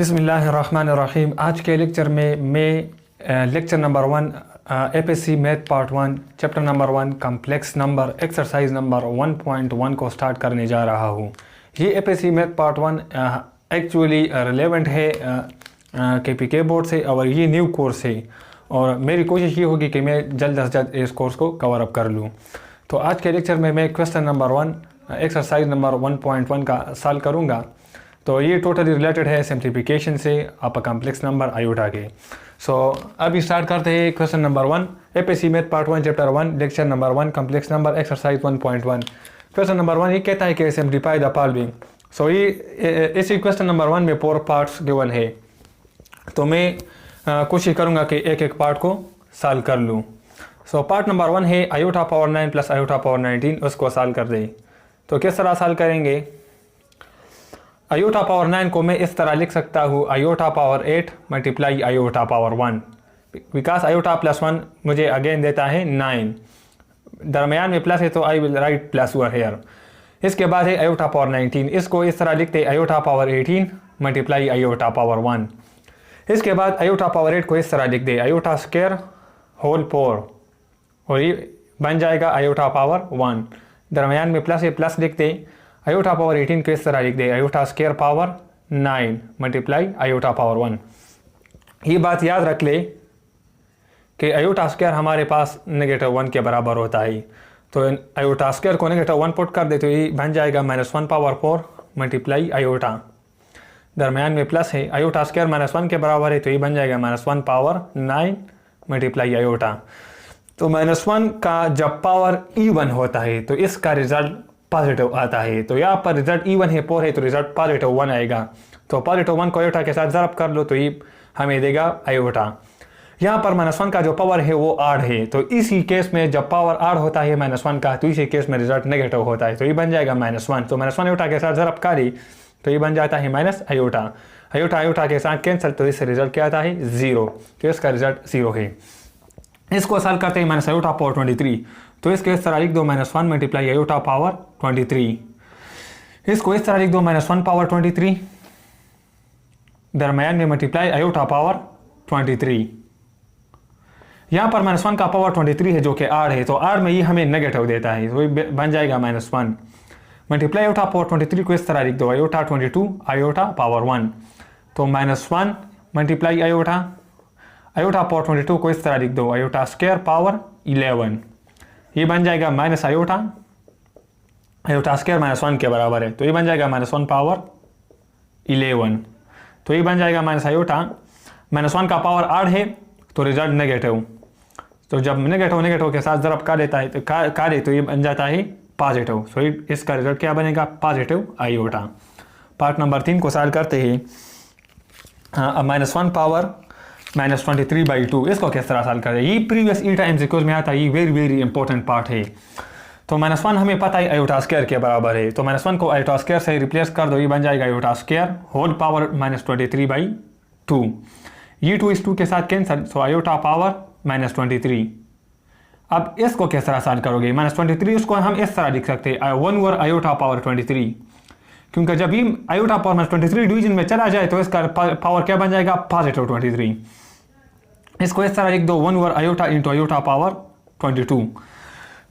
बिस्मिल्लाहिर्रहमानिर्रहीम। आज के लेक्चर में मैं lecture number 1 APSC math part 1 chapter number 1 complex number exercise number 1.1 को स्टार्ट करने जा रहा हूँ। ये APSC math part 1 actually relevant है केपीके बोर्ड से और ये न्यू कोर्स है और मेरी कोशिश ये होगी कि मैं जल्द से जल्द इस कोर्स को कवर अप कर लूँ। तो आज के लेक्चर में मैं क्वेश्चन नंबर 1 एक्सरसाइज नंबर 1.1 का सॉल्व करूँगा। तो ये टोटली रिलेटेड है सिंप्लीफिकेशन से आप कम्प्लेक्स नंबर आयोटा के। सो अभी स्टार्ट करते हैं question number 1 APSC math part 1 chapter 1 lecture number 1 complex number exercise 1.1। Question number 1 ये कहता है कि सिंप्लीफाई द फॉलोइंग। सो ये इसी क्वेश्चन नंबर 1 में 4 पार्ट्स गिवन है, तो मैं कोशिश करूँगा कि एक एक पार्ट को सॉल्व कर लूँ। सो पार्ट नंबर 1 है iota power 9 plus iota power 19, उसको सॉल्व कर दें। तो किस तरह सॉल्व करेंगे? आयोटा पावर 9 को मैं इस तरह लिख सकता हूँ iota power 8 multiply iota power 1, because iota plus 1 मुझे अगेन देता है 9, दरमियान में प्लस है तो I will write plus over here. इसके बाद है आयोटा पावर 19, इसको इस तरह लिखते iota power 18 multiply iota power 1। इसके बाद आयोटा पावर 8 को इस तरह लिख दे आयोटा स्क्वायर होल 4 और ये बन जाएगा आयोटा पावर 1, दरमियान में प्लस है प्लस लिखते आयोटा पावर 18 को इस तरह लिख दे iota square power 9 multiply iota power 1। ये बात याद रख ले कि आयोटा स्क्वायर हमारे पास -1 के बराबर होता है, तो आयोटा स्क्वायर को -1 पुट कर दे तो ये बन जाएगा -1 पावर 4 मल्टीप्लाई आयोटा, दरमियान में प्लस है आयोटा स्क्वायर -1 के बराबर है तो ये बन जाएगा -1 पावर 9 मल्टीप्लाई आयोटा। तो -1 का जब पावर इवन होता है तो इसका रिजल्ट पॉजिटिव आता है, तो यहाँ पर रिजल्ट इवन है 4 है तो रिजल्ट पॉजिटिव 1 आएगा। तो पॉजिटिव 1 को आयोटा के साथ ज़रब कर लो तो ये हमें देगा आयोटा। यहाँ पर -1 का जो पावर है वो 8 है, तो इसी केस में जब पावर 8 होता है -1 का तो इसी केस में रिजल्ट नेगेटिव होता है, तो ये बन जाएगा -1। तो -1 आयोटा के साथ ज़रब करी तो ये बन जाता है माइनस आयोटा, आयोटा आयोटा के साथ कैंसिल तो इससे रिजल्ट क्या आता है 0, तो इसका रिजल्ट 0 है। इसको सॉल्व करते हैं माइनस आयोटा पावर 23, तो इसके इस तरह लिख दो -1 मल्टीप्लाई आयोटा पावर 23। इसको इस तरह लिख दो -1 पावर 23 दरमियान में मल्टीप्लाई आयोटा पावर 23। यहाँ पर -1 का पावर 23 है जो कि 8 है, तो 8 में ये हमें नेगेटिव देता है तो ये बन जाएगा -1 मल्टीप्लाई आयोटा पावर 23 को इस तरह लिख दो आयोटा 22 आयोटा पावर 1। तो -1 मल्टीप्लाई आयोटा आयोटा पावर 22 को इस तरह लिख दो आयोटा स्क्वायर पावर 11, ये बन जाएगा माइनस आयोटा, आयोटा स्क्वायर -1 के बराबर है तो ये बन जाएगा -1 पावर 11, तो ये बन जाएगा माइनस आयोटा। -1 का पावर 8 है तो रिजल्ट नेगेटिव, तो जब नेगेटिव के साथ ज़रब कर देता है तो करे तो ये बन जाता है पॉजिटिव, तो इसका रिजल्ट क्या बनेगा पॉजिटिव आयोटा। पार्ट नंबर 3 को सॉल्व करते हैं। -1 पावर -23/2, इसको किस तरह सॉल्व करें? ये प्रीवियस ई टाइम सिक्वेंस में आता है, ये वेरी इंपॉर्टेंट पार्ट है। तो -1 हमें पता है आयोटा स्क्वायर के बराबर है, तो -1 को आयोटा स्क्वायर से रिप्लेस कर दो, ये बन जाएगा आयोटा स्क्वायर होल पावर -23/2। ये 2 इस 2 के साथ कैंसिल, तो आयोटा पावर -23। अब इसको किस तरह सॉल्व करोगे? -23 उसको हम इस तरह लिख सकते हैं 1 ओवर आयोटा पावर 23, क्योंकि जब ये आयोटा पावर -23 डिवीजन में चला जाए तो इसका पावर क्या बन जाएगा पॉजिटिव 23। इसको इस तरह लिख दो 1 over iota into iota power 22।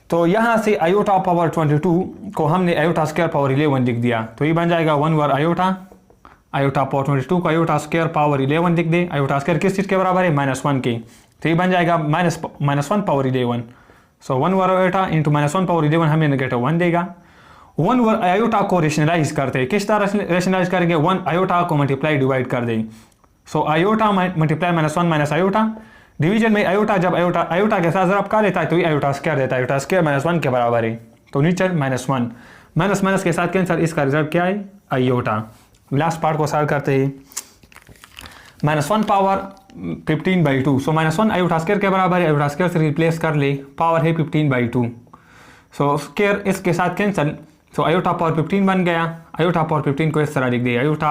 तो यहाँ से आयोटा पावर 22 को हमने आयोटा स्क्वायर पावर 11 लिख दिया, तो ये बन जाएगा 1 ओवर आयोटा आयोटा पावर 22 को आयोटा स्क्वायर पावर 11 लिख दे। आयोटा स्क्वायर किस चीज़ के बराबर है -1 के, तो ये बन जाएगा -1 पावर 11। सो 1 ओवर आयोटा इंटू -1 पावर 11 हमें -1 देगा। 1 ओवर आयोटा को रेशनलाइज करते हैं, किस तरह रेशनलाइज करेंगे? 1 आयोटा को मल्टीप्लाई डिवाइड कर दें, so iota multiply -1 minus iota, division में आयोटा जब आयोटा के साथ ज़रब कर लेता है तो ये आयोटा स्क्वायर देता है, आयोटा स्क्वायर -1 के बराबर है, तो नीचे -1 माइनस के साथ कैंसिल, इसका रिजल्ट क्या है आयोटा। लास्ट पार्ट को सॉल्व करते हैं। -1 पावर 15/2, सो -1 आयोटा स्क्वायर के बराबर है, आयोटा स्क्वायर से रिप्लेस कर ले, पावर है 15/2, सो स्क्वायर इसके साथ कैंसिल, तो आयोटा पावर 15 बन गया। आयोटा पावर 15 को इस तरह लिख दिया आयोटा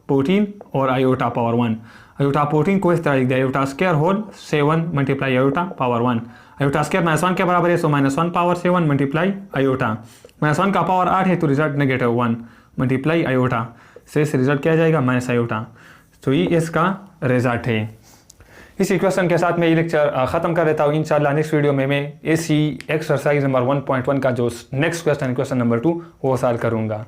14 और आयोटा पावर 1। आयोटा 14 को इस तरह लिख दिया iota square whole 7 multiply iota power 1। Iota square -1 के बराबर है, सो -1 पावर 7 मल्टीप्लाई आयोटा। -1 का पावर 8 है तो रिजल्ट -1 मल्टीप्लाई आयोटा, से रिजल्ट क्या जाएगा माइनस आयोटा। तो ये इसका रिजल्ट है। इसी क्वेश्चन के साथ मैं ये लेक्चर ख़त्म कर देता हूँ। इंशाल्लाह नेक्स्ट वीडियो में मैं इसी एक्सरसाइज नंबर 1.1 का जो नेक्स्ट क्वेश्चन नंबर 2 वो सॉल्व करूँगा।